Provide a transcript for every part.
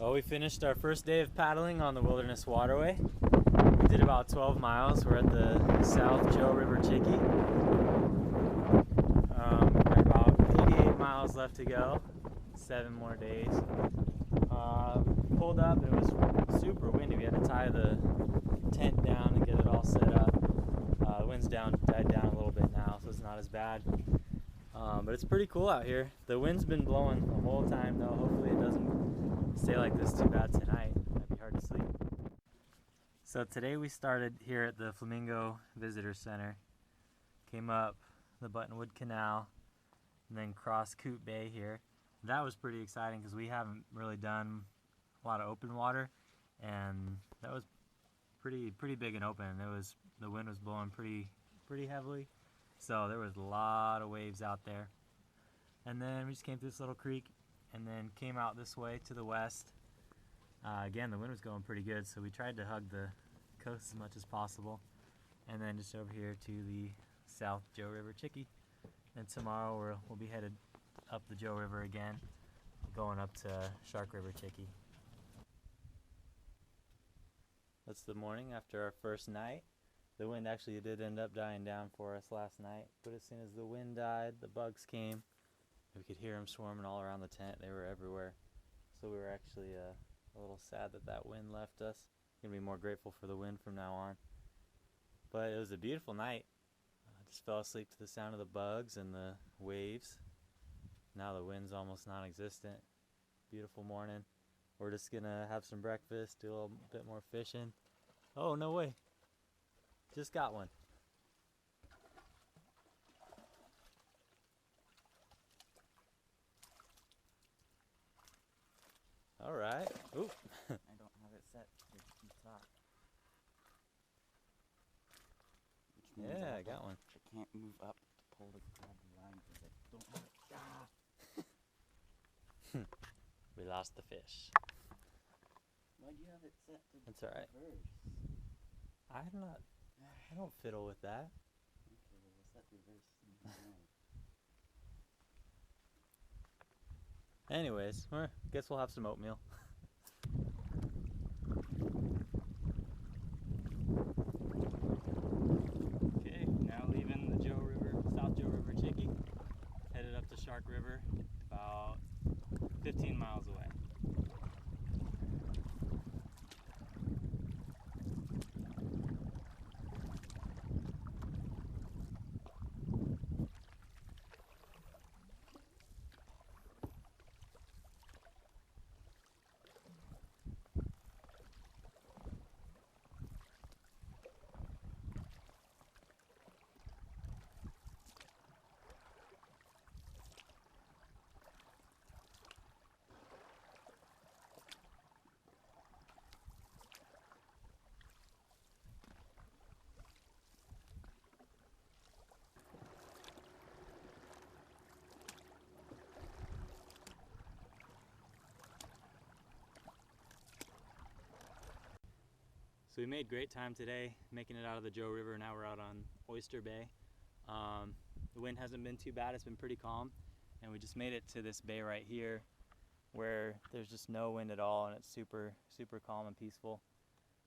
Well, we finished our first day of paddling on the Wilderness Waterway. We did about 12 miles. We're at the South Joe River Chicky. We've got about 88 miles left to go. 7 more days. Pulled up, it was super windy. We had to tie the tent down and get it all set up. The wind's died down a little bit now, so it's not as bad. But it's pretty cool out here. The wind's been blowing the whole time though. Hopefully it doesn't stay like this too bad tonight. That'd be hard to sleep. So today we started here at the Flamingo Visitor Center. Came up the Buttonwood Canal and then crossed Coot Bay here. That was pretty exciting because we haven't really done a lot of open water, and that was pretty big and open. The wind was blowing pretty heavily, so there was a lot of waves out there. And then we just came through this little creek and then came out this way to the west. Again, the wind was going pretty good, so we tried to hug the coast as much as possible. And then just over here to the South Joe River Chicky. And tomorrow we'll be headed up the Joe River again, going up to Shark River Chicky. That's the morning after our first night. The wind actually did end up dying down for us last night, but as soon as the wind died, the bugs came. We could hear them swarming all around the tent. They were everywhere. So we were actually a little sad that wind left us. Gonna be more grateful for the wind from now on. But it was a beautiful night. I just fell asleep to the sound of the bugs and the waves. Now the wind's almost non-existent. Beautiful morning. We're just gonna have some breakfast, do a little bit more fishing. Oh, no way. Just got one. All right. Oop. I don't have it set to top. Yeah, I got one. I can't move up to pull the grab the line because I don't have it. We lost the fish. Why do you have it set to That's all right. reverse? I don't fiddle with that. Okay, well, we'll set reverse. Anyways, guess we'll have some oatmeal. Okay, now leaving the Joe River, South Joe River Chicky, headed up to Shark River, about 15 miles away. So we made great time today, making it out of the Joe River. Now we're out on Oyster Bay. The wind hasn't been too bad, it's been pretty calm. And we just made it to this bay right here where there's just no wind at all and it's super calm and peaceful.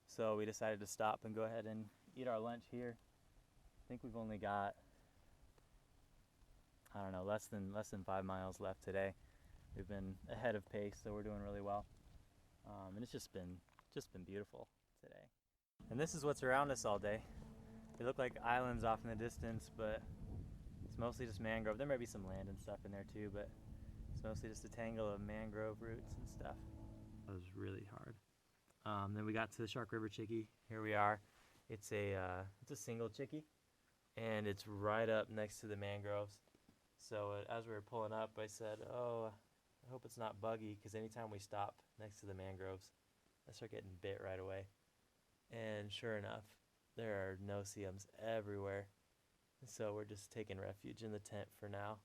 So we decided to stop and go ahead and eat our lunch here. I think we've only got, I don't know, less than 5 miles left today. We've been ahead of pace, so we're doing really well. And it's just been beautiful today. And this is what's around us all day. They look like islands off in the distance, but it's mostly just mangrove. There may be some land and stuff in there too, but it's mostly just a tangle of mangrove roots and stuff. That was really hard. Then we got to the Shark River Chicky. Here we are. It's a single chicky, and it's right up next to the mangroves. So as we were pulling up, I said, "Oh, I hope it's not buggy," because anytime we stop next to the mangroves, I start getting bit right away. And sure enough, there are no-see-ums everywhere. So we're just taking refuge in the tent for now.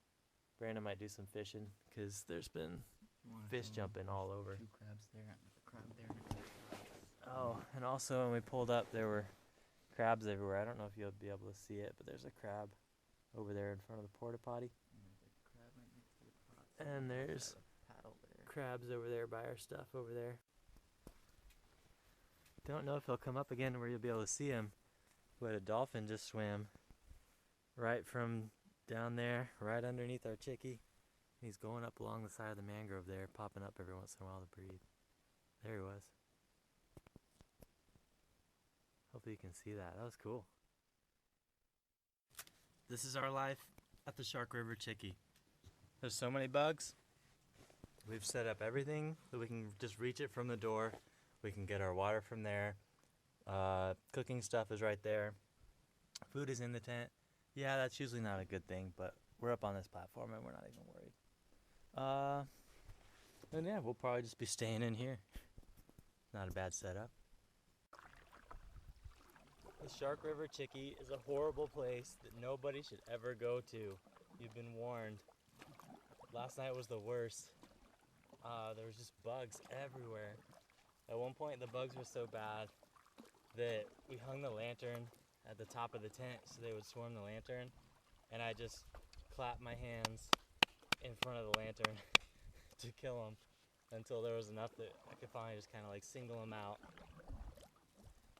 Brandon might do some fishing because there's been fish jumping all over. 2 crabs there and a crab there. Oh, and also when we pulled up, there were crabs everywhere. I don't know if you'll be able to see it, but there's a crab over there in front of the porta potty. And there's a crab right next to the pot. And there's paddle there. crabs over there by our stuff over there. Don't know if he'll come up again where you'll be able to see him, but a dolphin just swam right from down there, right underneath our chickie. He's going up along the side of the mangrove there, popping up every once in a while to breathe. There he was. Hopefully you can see that. That was cool. This is our life at the Shark River Chickie. There's so many bugs. We've set up everything that we can just reach it from the door. We can get our water from there. Cooking stuff is right there. Food is in the tent. Yeah, that's usually not a good thing, but we're up on this platform and we're not even worried. And yeah, we'll probably just be staying in here. Not a bad setup. The Shark River Chickie is a horrible place that nobody should ever go to. You've been warned. Last night was the worst. There was just bugs everywhere. At one point the bugs were so bad that we hung the lantern at the top of the tent so they would swarm the lantern, and I just clapped my hands in front of the lantern to kill them until there was enough that I could finally just kind of like single them out.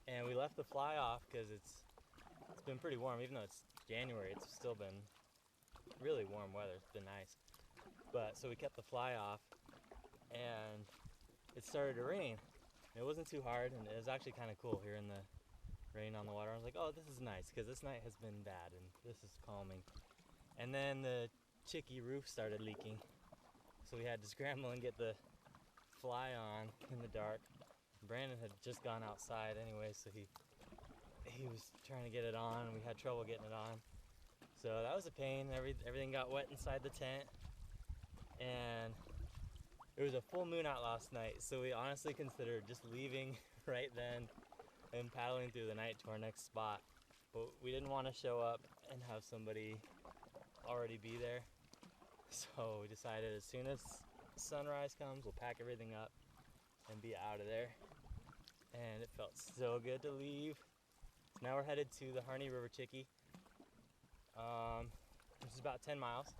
And we left the fly off because it's been pretty warm. Even though it's January, it's still been really warm weather. It's been nice. But so we kept the fly off, and it started to rain. It wasn't too hard, and it was actually kind of cool hearing the rain on the water. I was like, oh, this is nice, because this night has been bad, and this is calming. And then the chickie roof started leaking, so we had to scramble and get the fly on in the dark. Brandon had just gone outside anyway, so he was trying to get it on, and we had trouble getting it on. So that was a pain. Everything got wet inside the tent, and there was a full moon out last night, so we honestly considered just leaving right then and paddling through the night to our next spot. But we didn't want to show up and have somebody already be there. So we decided as soon as sunrise comes, we'll pack everything up and be out of there. And it felt so good to leave. So now we're headed to the Harney River Chickie, which is about 10 miles.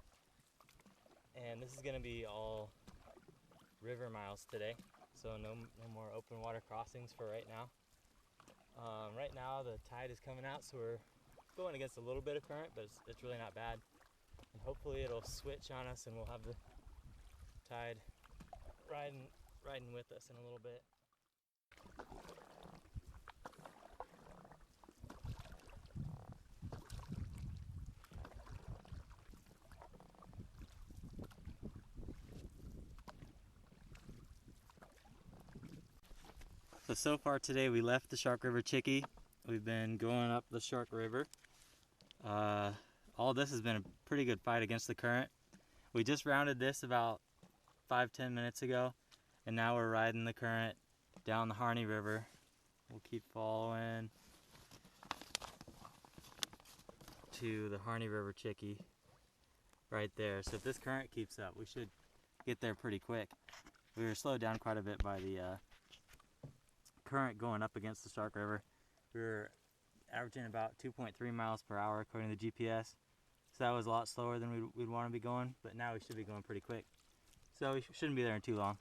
And this is gonna be all river miles today. So no more open water crossings for right now. Right now the tide is coming out, so we're going against a little bit of current, but it's really not bad. And hopefully it'll switch on us and we'll have the tide riding with us in a little bit. So far today we left the Shark River Chickie. We've been going up the Shark River. All this has been a pretty good fight against the current. We just rounded this about 5-10 minutes ago, and now we're riding the current down the Harney River. We'll keep following to the Harney River Chickie right there. So if this current keeps up, we should get there pretty quick. We were slowed down quite a bit by the current going up against the Shark River. We were averaging about 2.3 miles per hour according to the GPS. So that was a lot slower than we'd want to be going, but now we should be going pretty quick. So we shouldn't be there in too long.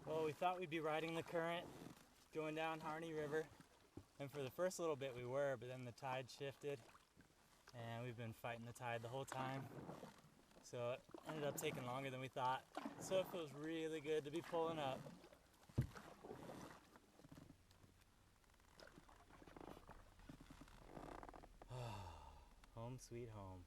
Well, we thought we'd be riding the current going down Harney River, and for the first little bit we were, but then the tide shifted and we've been fighting the tide the whole time. So it ended up taking longer than we thought. So it feels really good to be pulling up. Home sweet home.